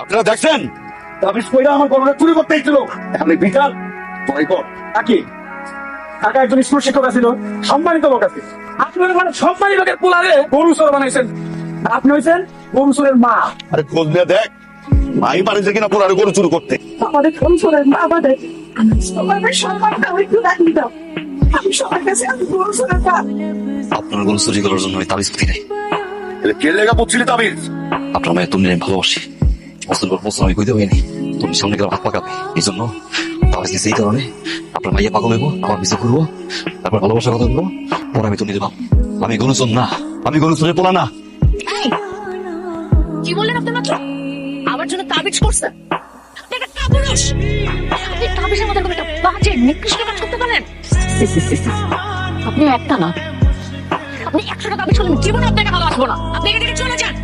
আপনারা দেখছেন তাবিজ কইরা আমার গলাটা চুরি করতে ইচ্ছিল। এখন এই বিচার তোরাই কর। কাকি কাকা একজন স্কুল শিক্ষক আছিল, সম্মানিত লোক আছে। আপনি মানে সম্মানী লোকের পোলারে গরু চোর বানাইছেন। আপনি হয়েছেন গরু চোরের মা। আরে খোঁজ নিয়ে দেখ ভাই পারেছে কিনা পুরো গরু চুরি করতে। আমাদের গরু চোরের মা আমাদের সবার সম্মানটা একটু রাখি দাও। আমি সবার কাছে আমি গরু চোরের মা। আপনার গরু চুরি করার জন্য আমি তাবিজ পুঁতি নাই। কে লেগা পড়ছিলি তাবিজ? আপনার মায়ের তুমি আমি ভালোবাসি। বছর পর বছর আমি কইতে হইনি তুমি সামনে গেলে হাত পাকাবে, এই জন্য তাবিজ দিয়েছে। এই কারণে আপনার মাইয়া পাগল হইব, আমার বিচার করবো, তারপর ভালোবাসার কথা বলবো, পরে আমি তুমি দিলাম। আমি গরু চোর না, আমি গরু চোরের পোলা না। এই, কি বললেন আপনি মাত্র? আমার জন্য তাবিজ করছেন? আপনি একটা কাপুরুষ। আপনি তাবিজের মতো একটা বাজে নিকৃষ্ট কাজ করতে পারেন? আপনি একটা না, আপনি 100টা তাবিজ করলেন, জীবনে আপনাকে ভালোবাসবো না। আপনি এখান থেকে চলে যান।